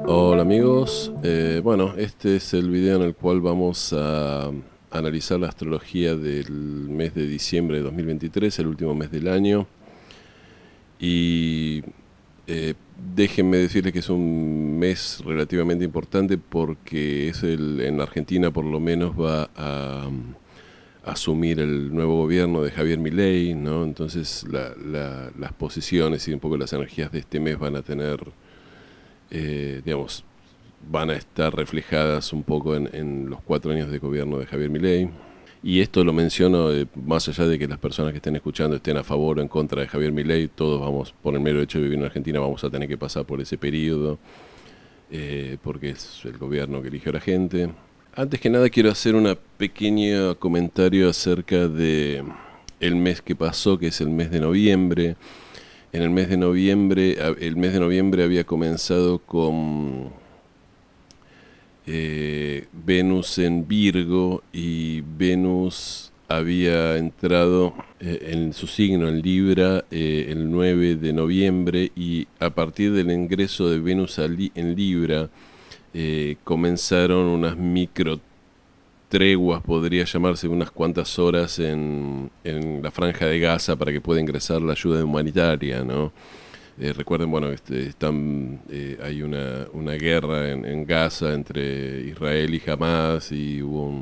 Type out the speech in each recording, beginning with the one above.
Hola amigos, bueno, este es el video en el cual vamos a analizar la astrología del mes de diciembre de 2023, el último mes del año. Y eh, déjenme decirles que es un mes relativamente importante porque en Argentina por lo menos va a asumir el nuevo gobierno de Javier Milei, ¿no? Entonces las posiciones y un poco las energías de este mes van a tener, digamos, van a estar reflejadas un poco en los 4 años de gobierno de Javier Milei. Y esto lo menciono más allá de que las personas que estén escuchando estén a favor o en contra de Javier Milei. Todos vamos, por el mero hecho de vivir en Argentina, vamos a tener que pasar por ese periodo, porque es el gobierno que eligió a la gente. Antes que nada quiero hacer un pequeño comentario acerca de el mes que pasó, que es el mes de noviembre. En el mes de noviembre había comenzado con Venus en Virgo, y Venus había entrado en su signo, en Libra, el 9 de noviembre, y a partir del ingreso de Venus en Libra comenzaron unas micro treguas, podría llamarse, unas cuantas horas en la franja de Gaza para que pueda ingresar la ayuda humanitaria, ¿no? Recuerden, bueno, hay una guerra en Gaza entre Israel y Hamas, y hubo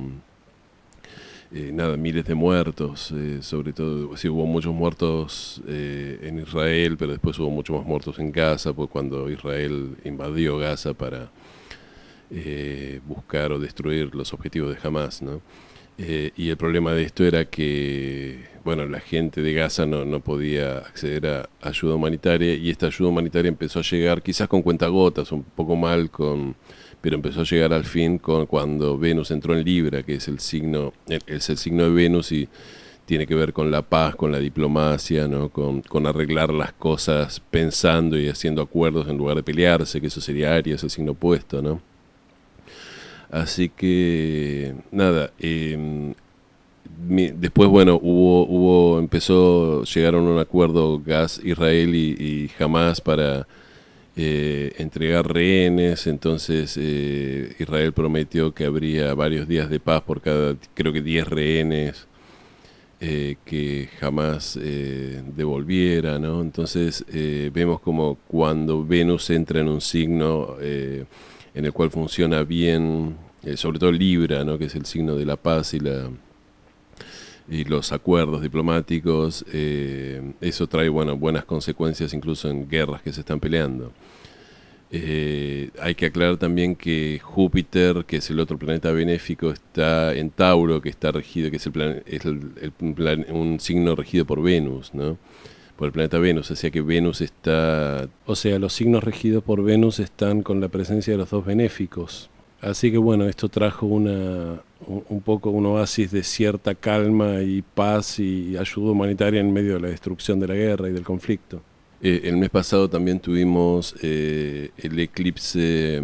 miles de muertos, sobre todo, sí, hubo muchos muertos en Israel, pero después hubo muchos más muertos en Gaza, pues cuando Israel invadió Gaza para buscar o destruir los objetivos de Hamas, ¿no? Y el problema de esto era que, bueno, la gente de Gaza no podía acceder a ayuda humanitaria, y esta ayuda humanitaria empezó a llegar quizás con cuentagotas, un poco mal, pero empezó a llegar al fin cuando Venus entró en Libra, que es el signo de Venus, y tiene que ver con la paz, con la diplomacia, ¿no? Con arreglar las cosas pensando y haciendo acuerdos en lugar de pelearse, que eso sería Aries, el signo opuesto, ¿no? Así que nada, después, bueno, llegaron a un acuerdo Israel y Hamas para entregar rehenes. Entonces Israel prometió que habría varios días de paz por cada, creo que 10 rehenes que Hamas devolviera, ¿no? Entonces vemos como cuando Venus entra en un signo en el cual funciona bien, sobre todo Libra, ¿no? Que es el signo de la paz y los acuerdos diplomáticos. Eso trae, bueno, buenas consecuencias incluso en guerras que se están peleando. Hay que aclarar también que Júpiter, que es el otro planeta benéfico, está en Tauro, que está regido, que es un signo regido por Venus, ¿no? Por el planeta Venus, o sea que Venus está... O sea, los signos regidos por Venus están con la presencia de los dos benéficos. Así que bueno, esto trajo un poco un oasis de cierta calma y paz y ayuda humanitaria en medio de la destrucción de la guerra y del conflicto. El mes pasado también tuvimos el eclipse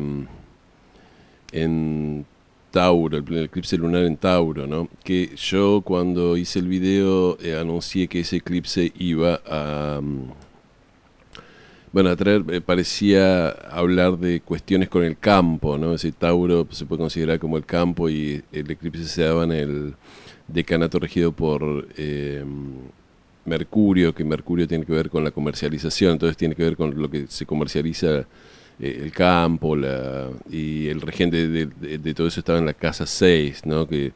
en Tauro, el eclipse lunar en Tauro, ¿no? Que yo, cuando hice el video, anuncié que ese eclipse iba a... bueno, a traer, parecía hablar de cuestiones con el campo, ¿no? Es decir, Tauro se puede considerar como el campo, y el eclipse se daba en el decanato regido por Mercurio, que Mercurio tiene que ver con la comercialización, entonces tiene que ver con lo que se comercializa, el campo, y el regente de todo eso estaba en la casa 6, ¿no? Que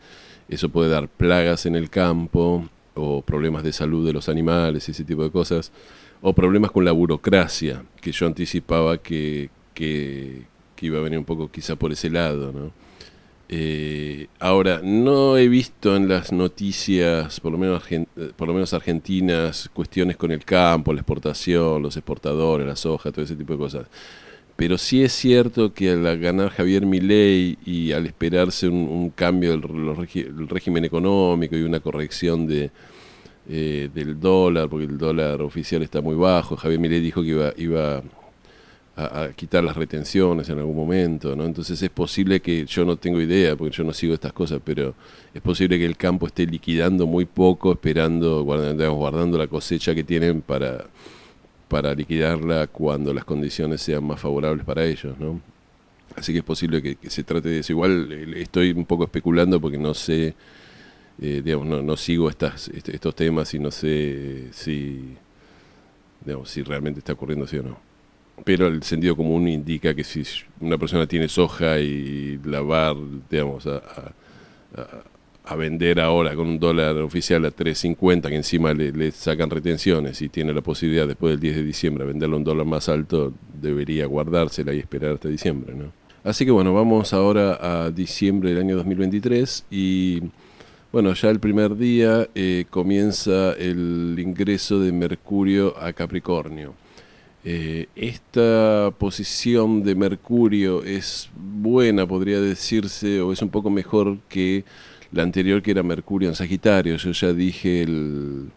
eso puede dar plagas en el campo, o problemas de salud de los animales, ese tipo de cosas, o problemas con la burocracia, que yo anticipaba que iba a venir un poco quizá por ese lado, ¿no? Ahora, no he visto en las noticias, por lo menos argentinas, cuestiones con el campo, la exportación, los exportadores, la soja, todo ese tipo de cosas. Pero sí es cierto que al ganar Javier Milei y al esperarse un cambio del régimen económico y una corrección del dólar, porque el dólar oficial está muy bajo, Javier Milei dijo que iba a quitar las retenciones en algún momento, ¿no? Entonces es posible que, yo no tengo idea, porque yo no sigo estas cosas, pero es posible que el campo esté liquidando muy poco, esperando, guardando la cosecha que tienen para liquidarla cuando las condiciones sean más favorables para ellos, ¿no? Así que es posible que se trate de eso. Igual estoy un poco especulando porque no sé, digamos, no sigo estos temas y no sé si realmente está ocurriendo así o no. Pero el sentido común indica que si una persona tiene soja y la va, digamos, a vender ahora con un dólar oficial a 3.50, que encima le sacan retenciones, y tiene la posibilidad después del 10 de diciembre de venderlo a un dólar más alto, debería guardársela y esperar hasta diciembre, ¿no? Así que bueno, vamos ahora a diciembre del año 2023 y bueno, ya el primer día comienza el ingreso de Mercurio a Capricornio. Esta posición de Mercurio es buena, podría decirse, o es un poco mejor que la anterior, que era Mercurio en Sagitario. Yo ya dije en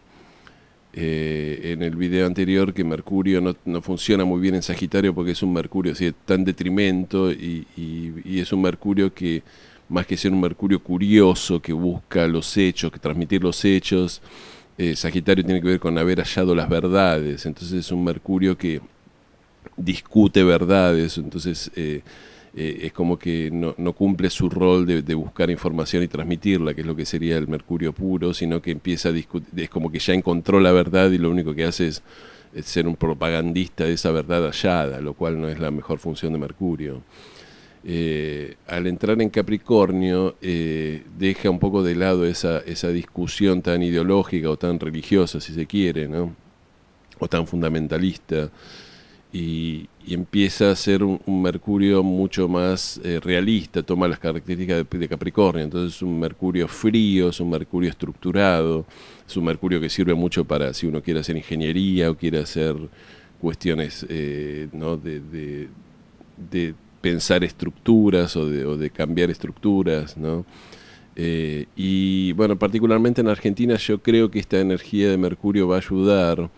el video anterior que Mercurio no funciona muy bien en Sagitario porque es un Mercurio así, tan detrimento y es un Mercurio que, más que ser un Mercurio curioso que busca los hechos, que transmitir los hechos, Sagitario tiene que ver con haber hallado las verdades. Entonces es un Mercurio que discute verdades, entonces es como que no cumple su rol de buscar información y transmitirla, que es lo que sería el Mercurio puro, sino que empieza a discutir, es como que ya encontró la verdad y lo único que hace es ser un propagandista de esa verdad hallada, lo cual no es la mejor función de Mercurio. Al entrar en Capricornio deja un poco de lado esa discusión tan ideológica o tan religiosa, si se quiere, ¿no? O tan fundamentalista, y empieza a ser un Mercurio mucho más realista, toma las características de Capricornio. Entonces es un Mercurio frío, es un Mercurio estructurado, es un Mercurio que sirve mucho para si uno quiere hacer ingeniería o quiere hacer cuestiones, ¿no? de pensar estructuras o de cambiar estructuras, ¿no? Y bueno, particularmente en Argentina yo creo que esta energía de Mercurio va a ayudar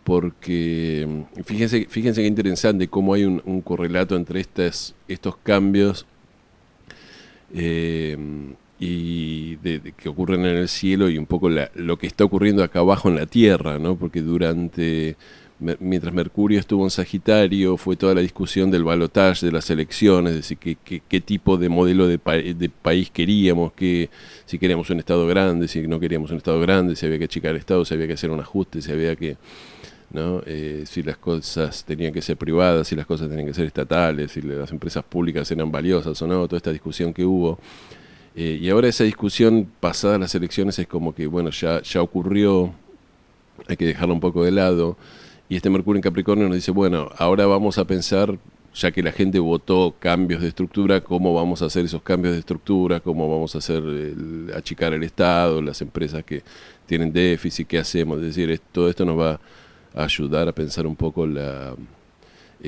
porque fíjense qué interesante cómo hay un correlato entre estos cambios que ocurren en el cielo y un poco lo que está ocurriendo acá abajo en la Tierra, ¿no? Porque mientras Mercurio estuvo en Sagitario, fue toda la discusión del balotaje, de las elecciones, es decir, qué tipo de modelo de país queríamos, si queríamos un Estado grande, si no queríamos un Estado grande, si había que achicar el Estado, si había que hacer un ajuste, si había que, ¿no? Si las cosas tenían que ser privadas, si las cosas tenían que ser estatales, si las empresas públicas eran valiosas o no, toda esta discusión que hubo. Y ahora esa discusión, pasadas las elecciones, es como que, bueno, ya ocurrió, hay que dejarlo un poco de lado. Y este Mercurio en Capricornio nos dice, bueno, ahora vamos a pensar, ya que la gente votó cambios de estructura, cómo vamos a hacer esos cambios de estructura, cómo vamos a hacer achicar el Estado, las empresas que tienen déficit, qué hacemos. Es decir, todo esto nos va a ayudar a pensar un poco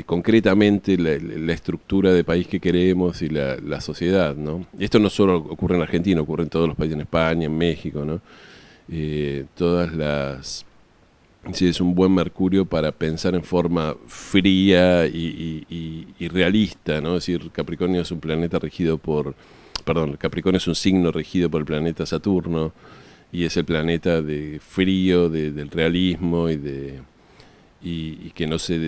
concretamente la estructura de país que queremos y la sociedad, ¿no? Y esto no solo ocurre en Argentina, ocurre en todos los países, en España, en México, ¿no? Sí, es un buen Mercurio para pensar en forma fría y realista, ¿no? Es decir, Capricornio es un planeta Capricornio es un signo regido por el planeta Saturno, y es el planeta de frío, del realismo y que no se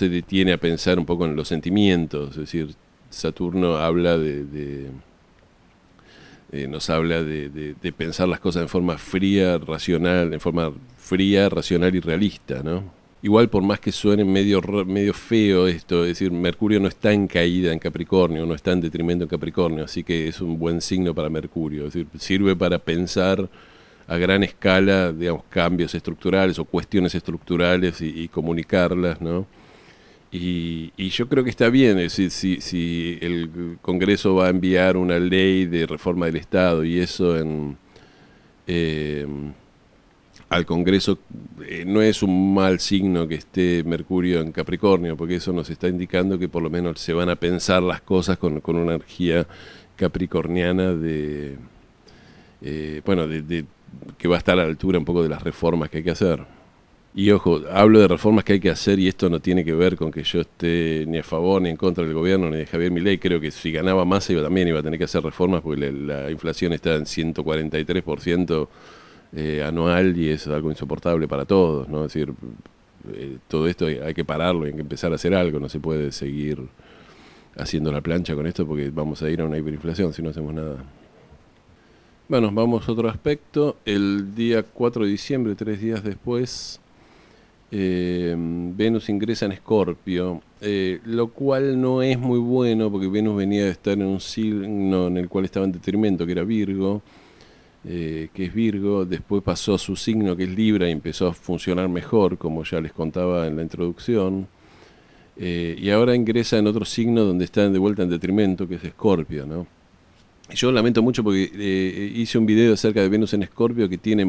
detiene a pensar un poco en los sentimientos. Es decir, Saturno nos habla de pensar las cosas en forma fría, racional, y realista, ¿no? Igual, por más que suene medio feo esto, es decir, Mercurio no está en caída en Capricornio, no está en detrimento en Capricornio, así que es un buen signo para Mercurio. Es decir, sirve para pensar a gran escala, digamos, cambios estructurales o cuestiones estructurales y comunicarlas, ¿no? Y yo creo que está bien, es decir, si el Congreso va a enviar una ley de reforma del Estado y eso al Congreso, no es un mal signo que esté Mercurio en Capricornio, porque eso nos está indicando que por lo menos se van a pensar las cosas con una energía capricorniana que va a estar a la altura un poco de las reformas que hay que hacer. Y ojo, hablo de reformas que hay que hacer y esto no tiene que ver con que yo esté ni a favor ni en contra del gobierno ni de Javier Milei. Creo que si ganaba Massa también iba a tener que hacer reformas porque la inflación está en 143% anual y es algo insoportable para todos, ¿no? Es decir, todo esto hay que pararlo, hay que empezar a hacer algo, no se puede seguir haciendo la plancha con esto porque vamos a ir a una hiperinflación si no hacemos nada. Bueno, vamos a otro aspecto. El día 4 de diciembre, 3 días después, Venus ingresa en Escorpio, lo cual no es muy bueno porque Venus venía de estar en un signo en el cual estaba en detrimento, que era Virgo, que es Virgo, después pasó a su signo que es Libra y empezó a funcionar mejor, como ya les contaba en la introducción, y ahora ingresa en otro signo donde está de vuelta en detrimento, que es Escorpio, ¿no? Yo lamento mucho porque hice un video acerca de Venus en Escorpio que tiene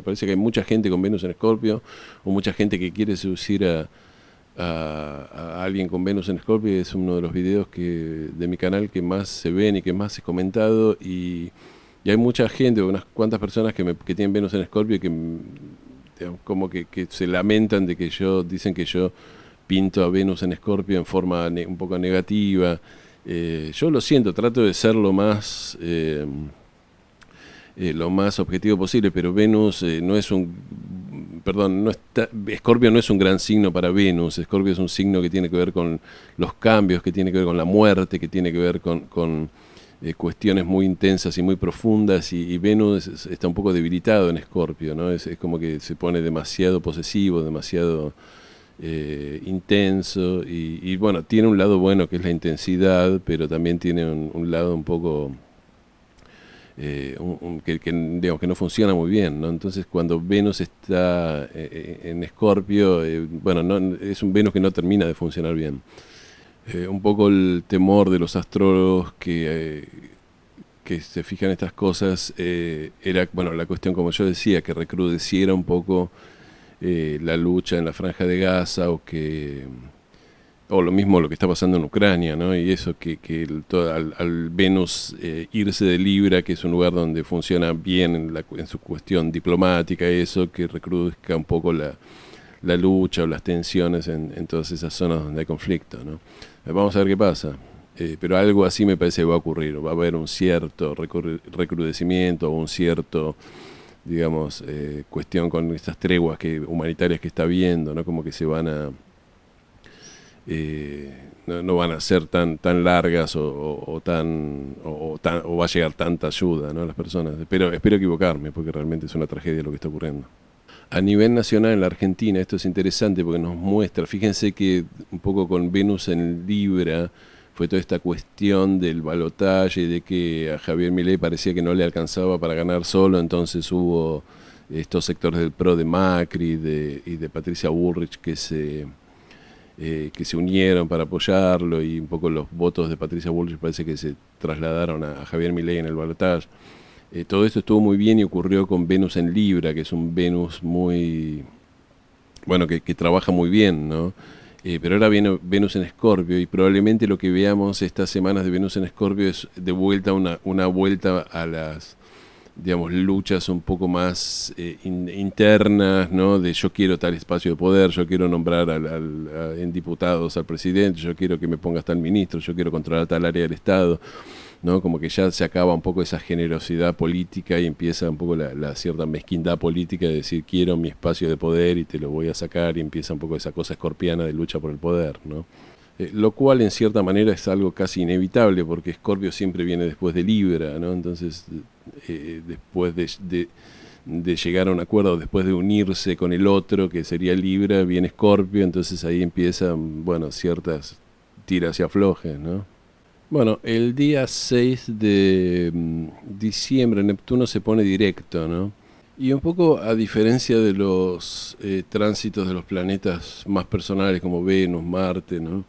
parece que hay mucha gente con Venus en Escorpio o mucha gente que quiere seducir a alguien con Venus en Escorpio. Es uno de los videos de mi canal que más se ven y que más he comentado y hay mucha gente, unas cuantas personas que tienen Venus en Escorpio y que digamos, como que se lamentan de que dicen que yo pinto a Venus en Escorpio en forma un poco negativa. Yo lo siento, trato de ser lo más objetivo posible, pero Venus no es perdón, Escorpio no es un gran signo para Venus. Escorpio es un signo que tiene que ver con los cambios, que tiene que ver con la muerte, que tiene que ver con cuestiones muy intensas y muy profundas, y Venus está un poco debilitado en Escorpio, ¿no? Es como que se pone demasiado posesivo, demasiado intenso y bueno, tiene un lado bueno que es la intensidad, pero también tiene un lado un poco digamos, que no funciona muy bien, ¿no? Entonces cuando Venus está en Escorpio, bueno, es un Venus que no termina de funcionar bien. Un poco el temor de los astrólogos que se fijan en estas cosas era, bueno, la cuestión, como yo decía, que recrudeciera un poco la lucha en la Franja de Gaza o lo mismo lo que está pasando en Ucrania, ¿no? Y eso al Venus irse de Libra, que es un lugar donde funciona bien en su cuestión diplomática, eso que recrudezca un poco la lucha o las tensiones en todas esas zonas donde hay conflicto, ¿no? Vamos a ver qué pasa. Pero algo así me parece que va a ocurrir. Va a haber un cierto recrudecimiento o un cierto, digamos, cuestión con estas treguas humanitarias que está viendo, ¿no? Como que se van a... no van a ser tan largas o va a llegar tanta ayuda, ¿no?, a las personas. Pero espero equivocarme porque realmente es una tragedia lo que está ocurriendo. A nivel nacional en la Argentina esto es interesante porque nos muestra, fíjense que un poco con Venus en Libra fue toda esta cuestión del balotaje, de que a Javier Milei parecía que no le alcanzaba para ganar solo, entonces hubo estos sectores del PRO de Macri y de Patricia Bullrich que se unieron para apoyarlo, y un poco los votos de Patricia Bullrich parece que se trasladaron a Javier Milei en el balotaje. Todo esto estuvo muy bien y ocurrió con Venus en Libra, que es un Venus muy... bueno, que trabaja muy bien, ¿no? Pero ahora viene Venus en Escorpio y probablemente lo que veamos estas semanas de Venus en Escorpio es de vuelta una vuelta a las, digamos, luchas un poco más internas, ¿no? De yo quiero tal espacio de poder, yo quiero nombrar en diputados al presidente, yo quiero que me pongas tal ministro, yo quiero controlar tal área del Estado, ¿no? Como que ya se acaba un poco esa generosidad política y empieza un poco la cierta mezquindad política de decir quiero mi espacio de poder y te lo voy a sacar, y empieza un poco esa cosa escorpiana de lucha por el poder, ¿no? Lo cual en cierta manera es algo casi inevitable porque Escorpio siempre viene después de Libra, ¿no? Entonces después de llegar a un acuerdo, después de unirse con el otro que sería Libra, viene Escorpio, entonces ahí empiezan, bueno, ciertas tiras y aflojes, ¿no? Bueno, el día 6 de diciembre Neptuno se pone directo, ¿no? Y un poco a diferencia de los tránsitos de los planetas más personales como Venus, Marte, ¿no?,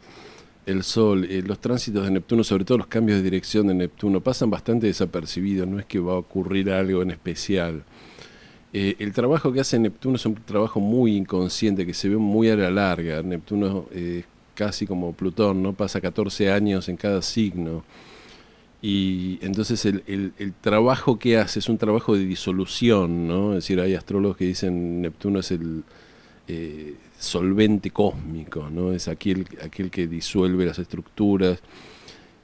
el Sol, los tránsitos de Neptuno, sobre todo los cambios de dirección de Neptuno, pasan bastante desapercibidos, no es que va a ocurrir algo en especial. El trabajo que hace Neptuno es un trabajo muy inconsciente, que se ve muy a la larga. Neptuno casi como Plutón, ¿no? Pasa 14 años en cada signo. Y entonces el trabajo que hace es un trabajo de disolución, ¿no? Es decir, hay astrólogos que dicen Neptuno es solvente cósmico, ¿no? Es aquel que disuelve las estructuras.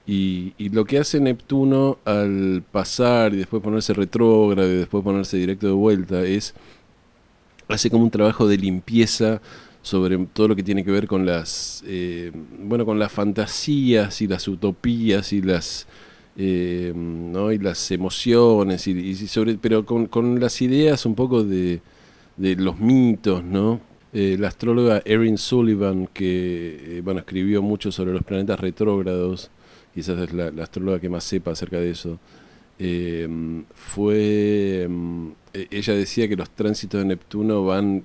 Y lo que hace Neptuno al pasar y después ponerse retrógrado y después ponerse directo de vuelta hace como un trabajo de limpieza sobre todo lo que tiene que ver con con las fantasías y las utopías y ¿no? Y las emociones pero con las ideas un poco de los mitos, ¿no? La astróloga Erin Sullivan, que escribió mucho sobre los planetas retrógrados, quizás es la astróloga que más sepa acerca de eso, ella decía que los tránsitos de Neptuno van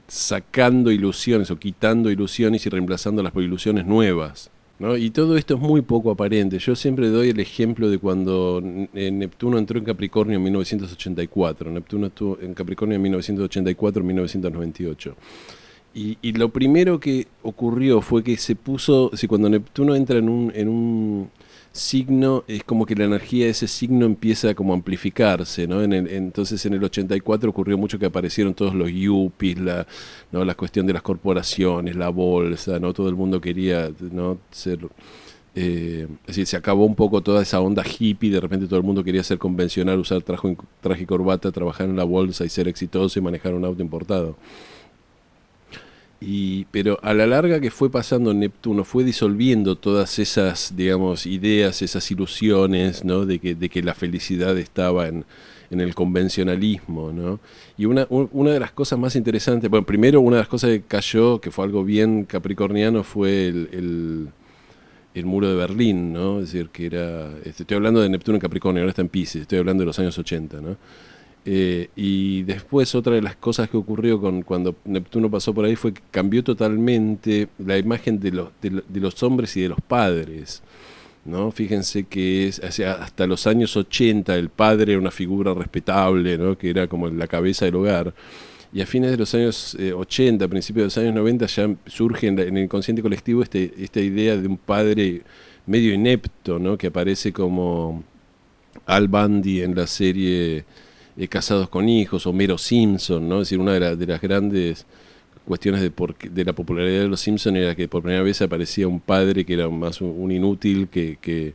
sacando ilusiones o quitando ilusiones y reemplazándolas por ilusiones nuevas, ¿no? Y todo esto es muy poco aparente. Yo siempre doy el ejemplo de cuando Neptuno entró en Capricornio en 1984. Neptuno estuvo en Capricornio en 1984-1998. Y lo primero que ocurrió fue que cuando Neptuno entra en un signo, es como que la energía de ese signo empieza como a amplificarse, ¿no? Entonces en el 84 ocurrió mucho que aparecieron todos los yuppies, ¿no? La cuestión de las corporaciones, la bolsa, ¿no? Todo el mundo quería, ¿no? ser... es decir, se acabó un poco toda esa onda hippie, de repente todo el mundo quería ser convencional, usar traje y corbata, trabajar en la bolsa y ser exitoso y manejar un auto importado. Pero a la larga que fue pasando Neptuno, fue disolviendo todas esas, digamos, ideas, esas ilusiones, ¿no? de que la felicidad estaba en el convencionalismo, ¿no? Y una de las cosas más interesantes, bueno, primero una de las cosas que cayó, que fue algo bien capricorniano, fue el muro de Berlín, ¿no? Es decir, que estoy hablando de Neptuno en Capricornio, ahora está en Piscis, estoy hablando de los años 80, ¿no? Y después otra de las cosas que ocurrió cuando Neptuno pasó por ahí fue que cambió totalmente la imagen de los hombres y de los padres, ¿no? Fíjense que hasta los años 80 el padre era una figura respetable, ¿no? Que era como la cabeza del hogar. Y a fines de los años 80, a principios de los años 90, ya surge en el inconsciente colectivo esta idea de un padre medio inepto, ¿no? Que aparece como Al Bundy en la serie Casados con Hijos, o Homero Simpson, ¿no? Es decir, una de las grandes cuestiones de la popularidad de los Simpson era que por primera vez aparecía un padre que era más un inútil que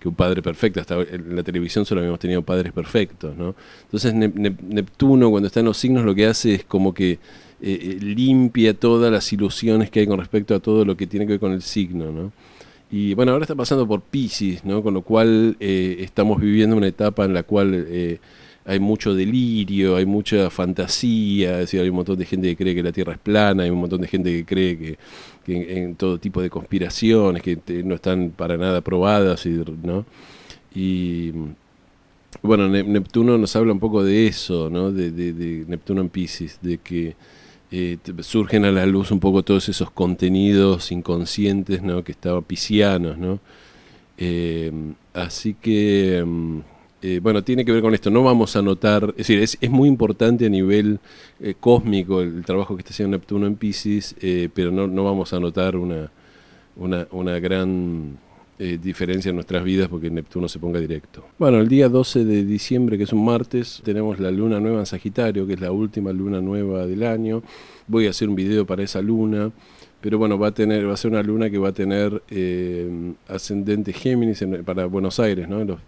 un padre perfecto. Hasta en la televisión solo habíamos tenido padres perfectos, ¿no? Entonces Neptuno, cuando está en los signos, lo que hace es como que limpia todas las ilusiones que hay con respecto a todo lo que tiene que ver con el signo, ¿no? Y bueno, ahora está pasando por Piscis, ¿no? Con lo cual estamos viviendo una etapa en la cual hay mucho delirio, hay mucha fantasía, es decir, hay un montón de gente que cree que la Tierra es plana, hay un montón de gente que cree que en todo tipo de conspiraciones que no están para nada probadas, ¿no? Y bueno, Neptuno nos habla un poco de eso, ¿no? De Neptuno en Piscis, de que surgen a la luz un poco todos esos contenidos inconscientes, ¿no? Que estaban piscianos, ¿no? Así que... bueno, tiene que ver con esto. No vamos a notar, es decir, es muy importante a nivel cósmico el trabajo que está haciendo Neptuno en Piscis, pero no vamos a notar una gran diferencia en nuestras vidas porque Neptuno se ponga directo. Bueno, el día 12 de diciembre, que es un martes, tenemos la luna nueva en Sagitario, que es la última luna nueva del año. Voy a hacer un video para esa luna. Pero bueno, va a ser una luna que va a tener ascendente Géminis para Buenos Aires, ¿no?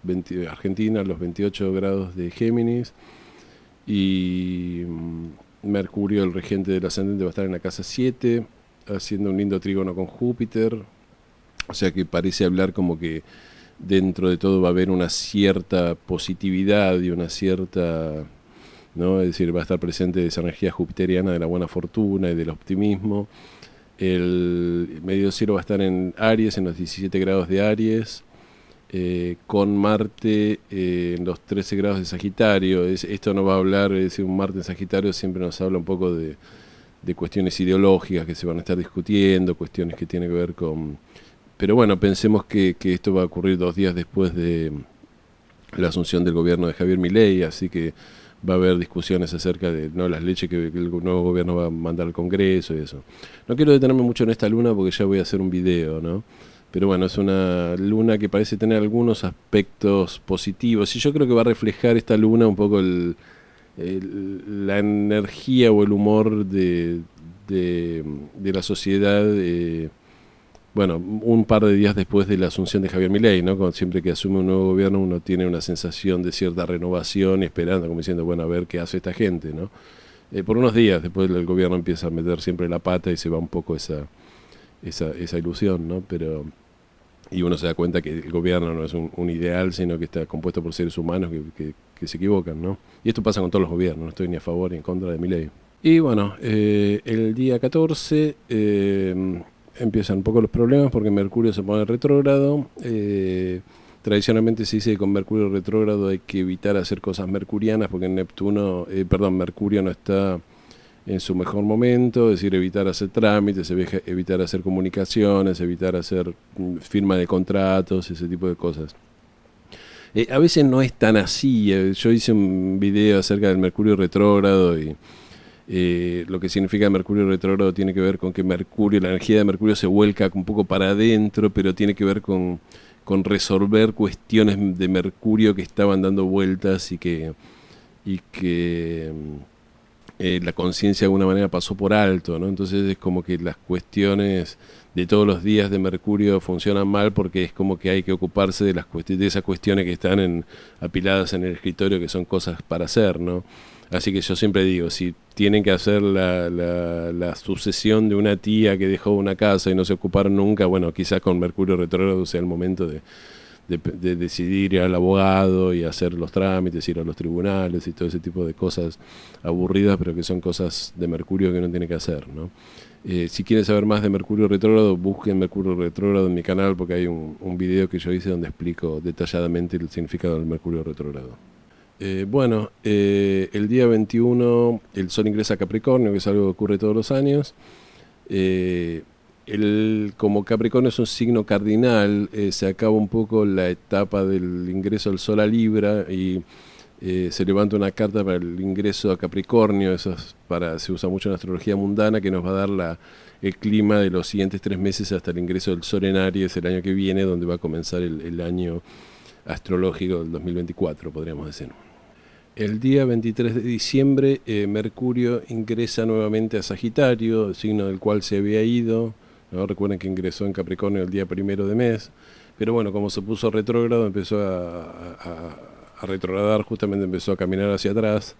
Argentina, los 28 grados de Géminis. Y Mercurio, el regente del ascendente, va a estar en la casa 7, haciendo un lindo trígono con Júpiter. O sea que parece hablar como que dentro de todo va a haber una cierta positividad y una cierta... ¿no? Es decir, va a estar presente esa energía jupiteriana de la buena fortuna y del optimismo. El medio cielo va a estar en Aries, en los 17 grados de Aries, con Marte en los 13 grados de Sagitario. Esto no va a hablar, es decir, un Marte en Sagitario siempre nos habla un poco de cuestiones ideológicas que se van a estar discutiendo, cuestiones que tienen que ver con... Pero bueno, pensemos que esto va a ocurrir 2 días después de la asunción del gobierno de Javier Milei, así que va a haber discusiones acerca de las leyes que el nuevo gobierno va a mandar al Congreso y eso. No quiero detenerme mucho en esta luna porque ya voy a hacer un video, ¿no? Pero bueno, es una luna que parece tener algunos aspectos positivos y yo creo que va a reflejar esta luna un poco la energía o el humor de la sociedad, bueno, un par de días después de la asunción de Javier Milei, ¿no? Como siempre que asume un nuevo gobierno uno tiene una sensación de cierta renovación, esperando, como diciendo, bueno, a ver qué hace esta gente, ¿no? Por unos días después el gobierno empieza a meter siempre la pata y se va un poco esa ilusión, ¿no? Pero, y uno se da cuenta que el gobierno no es un ideal, sino que está compuesto por seres humanos que se equivocan, ¿no? Y esto pasa con todos los gobiernos, no estoy ni a favor ni en contra de Milei. Y bueno, el día 14 empiezan un poco los problemas porque Mercurio se pone retrógrado. Tradicionalmente se dice que con Mercurio retrógrado hay que evitar hacer cosas mercurianas porque Mercurio no está en su mejor momento, es decir, evitar hacer trámites, evitar hacer comunicaciones, evitar hacer firma de contratos, ese tipo de cosas. A veces no es tan así. Yo hice un video acerca del Mercurio retrógrado y lo que significa Mercurio retrógrado tiene que ver con que Mercurio, la energía de Mercurio se vuelca un poco para adentro, pero tiene que ver con resolver cuestiones de Mercurio que estaban dando vueltas y que la conciencia de alguna manera pasó por alto, ¿no? Entonces es como que las cuestiones de todos los días de Mercurio funcionan mal porque es como que hay que ocuparse de esas cuestiones que están apiladas en el escritorio, que son cosas para hacer, ¿no? Así que yo siempre digo, si tienen que hacer la sucesión de una tía que dejó una casa y no se ocuparon nunca, bueno, quizás con Mercurio retrógrado sea el momento de decidir ir al abogado y hacer los trámites, ir a los tribunales y todo ese tipo de cosas aburridas, pero que son cosas de Mercurio que uno tiene que hacer, ¿no? Si quieren saber más de Mercurio retrógrado, busquen Mercurio retrógrado en mi canal porque hay un video que yo hice donde explico detalladamente el significado del Mercurio retrógrado. El día 21 el Sol ingresa a Capricornio, que es algo que ocurre todos los años. Como Capricornio es un signo cardinal, se acaba un poco la etapa del ingreso del Sol a Libra y se levanta una carta para el ingreso a Capricornio. Se usa mucho en astrología mundana, que nos va a dar el clima de los siguientes 3 meses hasta el ingreso del Sol en Aries el año que viene, donde va a comenzar el año astrológico del 2024, podríamos decir. El día 23 de diciembre Mercurio ingresa nuevamente a Sagitario, signo del cual se había ido, ¿no? Recuerden que ingresó en Capricornio el día 1 de mes, pero bueno, como se puso retrógrado, empezó a retrogradar, justamente empezó a caminar hacia atrás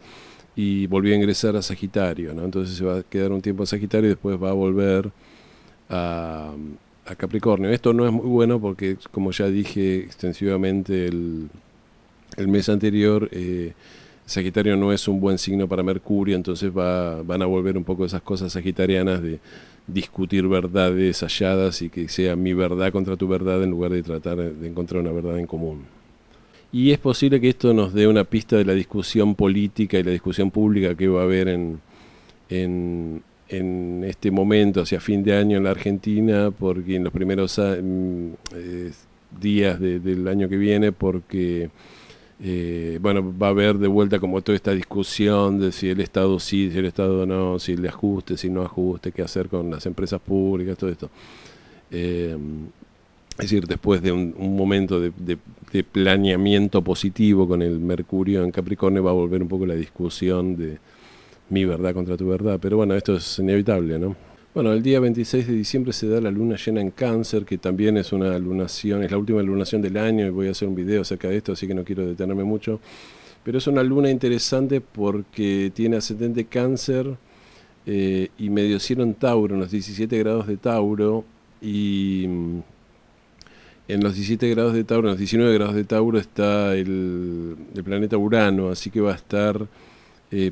y volvió a ingresar a Sagitario, ¿no? Entonces se va a quedar un tiempo en Sagitario y después va a volver a Capricornio. Esto no es muy bueno porque, como ya dije extensivamente el mes anterior, Sagitario no es un buen signo para Mercurio, entonces van a volver un poco esas cosas sagitarianas de discutir verdades halladas y que sea mi verdad contra tu verdad en lugar de tratar de encontrar una verdad en común. Y es posible que esto nos dé una pista de la discusión política y la discusión pública que va a haber en este momento, hacia fin de año en la Argentina, porque en los primeros días del año que viene, porque va a haber de vuelta como toda esta discusión de si el Estado sí, si el Estado no, si el ajuste, si no ajuste, qué hacer con las empresas públicas, todo esto. Es decir, después de un momento de planeamiento positivo con el Mercurio en Capricornio, va a volver un poco la discusión de mi verdad contra tu verdad. Pero bueno, esto es inevitable, ¿no? Bueno, el día 26 de diciembre se da la luna llena en Cáncer, que también es una lunación, es la última lunación del año, y voy a hacer un video acerca de esto, así que no quiero detenerme mucho. Pero es una luna interesante porque tiene ascendente Cáncer y medio cielo en Tauro, en los 17 grados de Tauro, y en los 17 grados de Tauro, en los 19 grados de Tauro está el planeta Urano, así que va a estar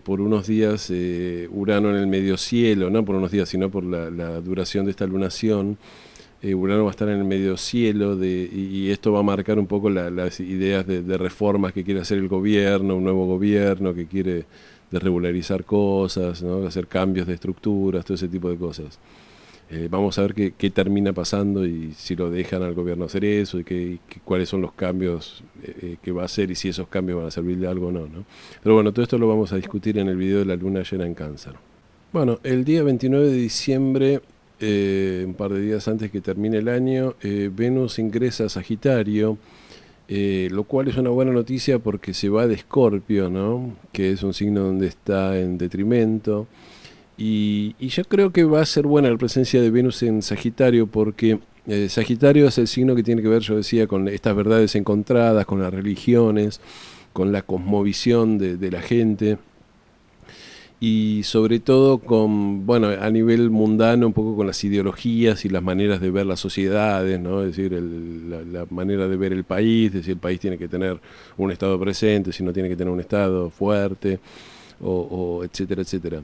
por unos días Urano en el medio cielo, no por unos días, sino por la duración de esta lunación. Urano va a estar en el medio cielo y esto va a marcar un poco las ideas de reformas que quiere hacer el gobierno, un nuevo gobierno que quiere desregularizar cosas, ¿no? Hacer cambios de estructuras, todo ese tipo de cosas. Vamos a ver qué termina pasando y si lo dejan al gobierno hacer eso y cuáles son los cambios que va a hacer y si esos cambios van a servir de algo o no, ¿no? Pero bueno, todo esto lo vamos a discutir en el video de la luna llena en Cáncer. Bueno, el día 29 de diciembre, un par de días antes que termine el año, Venus ingresa a Sagitario, lo cual es una buena noticia porque se va de Escorpio, ¿no? Que es un signo donde está en detrimento. Y yo creo que va a ser buena la presencia de Venus en Sagitario porque Sagitario es el signo que tiene que ver, yo decía, con estas verdades encontradas, con las religiones, con la cosmovisión de la gente y sobre todo con, bueno, a nivel mundano, un poco con las ideologías y las maneras de ver las sociedades, ¿no? Es decir, la manera de ver el país, de si el país tiene que tener un Estado presente, si no tiene que tener un Estado fuerte, o etcétera, etcétera.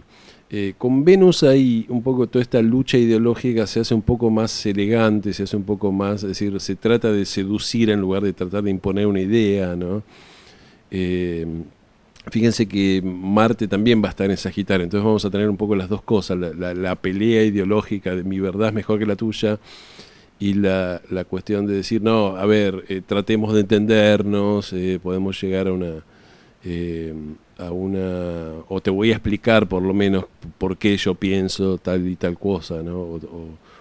Con Venus ahí un poco toda esta lucha ideológica se hace un poco más elegante, se hace un poco más, es decir, se trata de seducir en lugar de tratar de imponer una idea, ¿no? Eh, Fíjense que Marte también va a estar en Sagitario, entonces vamos a tener un poco las dos cosas, la pelea ideológica de mi verdad es mejor que la tuya y la cuestión de decir, no, a ver, tratemos de entendernos, podemos llegar eh, o te voy a explicar por lo menos por qué yo pienso tal y tal cosa, ¿no?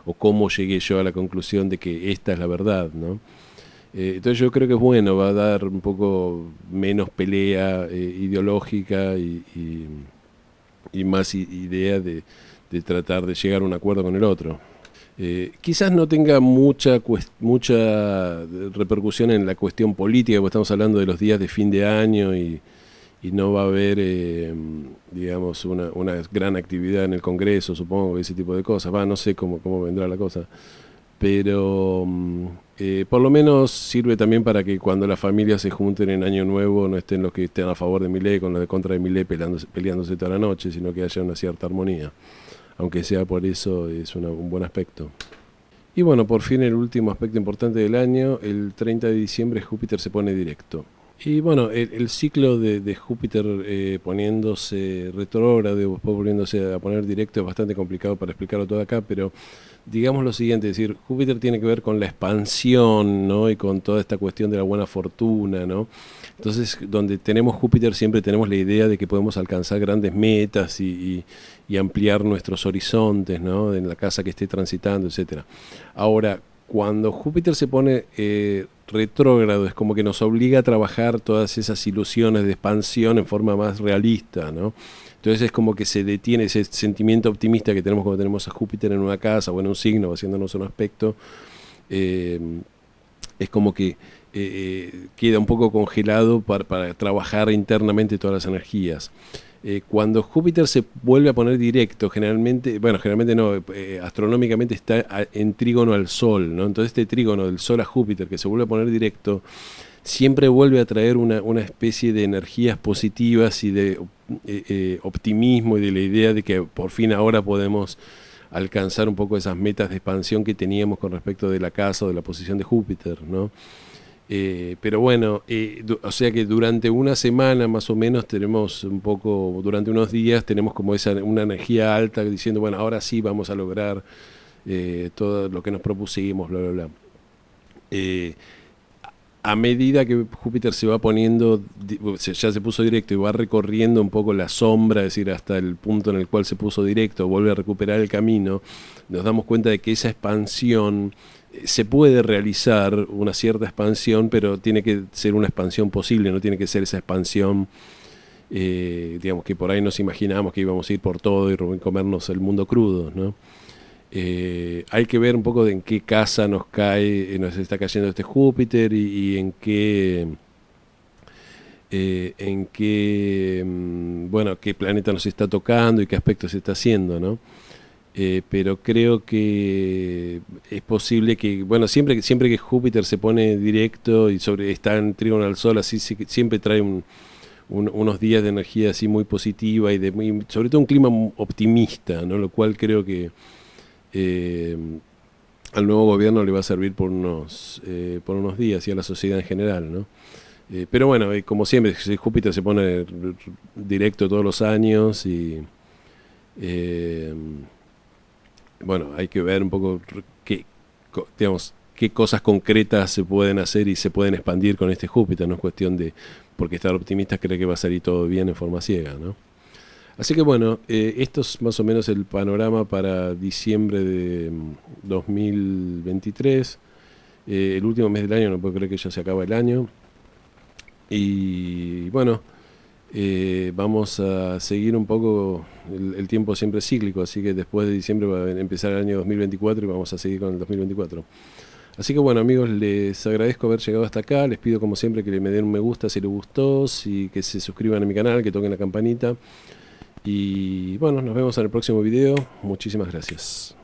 O cómo llegué yo a la conclusión de que esta es la verdad, ¿no? Entonces yo creo que es bueno, va a dar un poco menos pelea ideológica y más idea de tratar de llegar a un acuerdo con el otro. Quizás no tenga mucha repercusión en la cuestión política, porque estamos hablando de los días de fin de año y no va a haber, digamos, una gran actividad en el Congreso, supongo, ese tipo de cosas. No sé cómo vendrá la cosa, pero por lo menos sirve también para que cuando las familias se junten en Año Nuevo no estén los que estén a favor de Milei con los de contra de Milei peleándose toda la noche, sino que haya una cierta armonía. Aunque sea por eso, es un buen aspecto. Y bueno, por fin el último aspecto importante del año, el 30 de diciembre Júpiter se pone directo. Y bueno, el ciclo de Júpiter poniéndose retrógrado, después volviéndose a poner directo es bastante complicado para explicarlo todo acá, pero digamos lo siguiente, es decir, Júpiter tiene que ver con la expansión, ¿no? Y con toda esta cuestión de la buena fortuna, ¿no? Entonces, donde tenemos Júpiter siempre tenemos la idea de que podemos alcanzar grandes metas y ampliar nuestros horizontes, ¿no? En la casa que esté transitando, etcétera. Ahora, cuando Júpiter se pone retrógrado, es como que nos obliga a trabajar todas esas ilusiones de expansión en forma más realista, ¿no? Entonces es como que se detiene ese sentimiento optimista que tenemos cuando tenemos a Júpiter en una casa o en un signo, haciéndonos un aspecto, eh, es como que queda un poco congelado para trabajar internamente todas las energías. Cuando Júpiter se vuelve a poner directo, generalmente no, astronómicamente está en trígono al Sol, ¿no? Entonces este trígono del Sol a Júpiter que se vuelve a poner directo, siempre vuelve a traer una especie de energías positivas y de optimismo y de la idea de que por fin ahora podemos alcanzar un poco esas metas de expansión que teníamos con respecto de la casa o de la posición de Júpiter, ¿no? Pero bueno, o sea que durante una semana más o menos tenemos un poco, durante unos días tenemos como una energía alta diciendo, bueno, ahora sí vamos a lograr todo lo que nos propusimos, bla, bla, bla. Eh, a medida que Júpiter se va poniendo, ya se puso directo y va recorriendo un poco la sombra, es decir, hasta el punto en el cual se puso directo, vuelve a recuperar el camino, nos damos cuenta de que esa expansión se puede realizar una cierta expansión, pero tiene que ser una expansión posible, no tiene que ser esa expansión, digamos, que por ahí nos imaginamos que íbamos a ir por todo y comernos el mundo crudo, ¿no? Hay que ver un poco de en qué casa nos está cayendo este Júpiter y bueno, qué planeta nos está tocando y qué aspecto se está haciendo, ¿no? Pero creo que es posible que, bueno, siempre que Júpiter se pone directo y está en trígono al Sol, así siempre trae unos días de energía así muy positiva y sobre todo un clima optimista, ¿no? Lo cual creo que eh, al nuevo gobierno le va a servir por unos días y a la sociedad en general, ¿no? Pero bueno, como siempre, Júpiter se pone directo todos los años y eh, bueno, hay que ver un poco digamos, qué cosas concretas se pueden hacer y se pueden expandir con este Júpiter, no es cuestión de, porque estar optimista cree que va a salir todo bien en forma ciega, ¿no? Así que bueno, esto es más o menos el panorama para diciembre de 2023. El último mes del año, no puedo creer que ya se acaba el año. Y bueno, vamos a seguir un poco, el tiempo siempre es cíclico, así que después de diciembre va a empezar el año 2024 y vamos a seguir con el 2024. Así que bueno amigos, les agradezco haber llegado hasta acá, les pido como siempre que me den un me gusta si les gustó, que se suscriban a mi canal, que toquen la campanita y bueno, nos vemos en el próximo video, muchísimas gracias.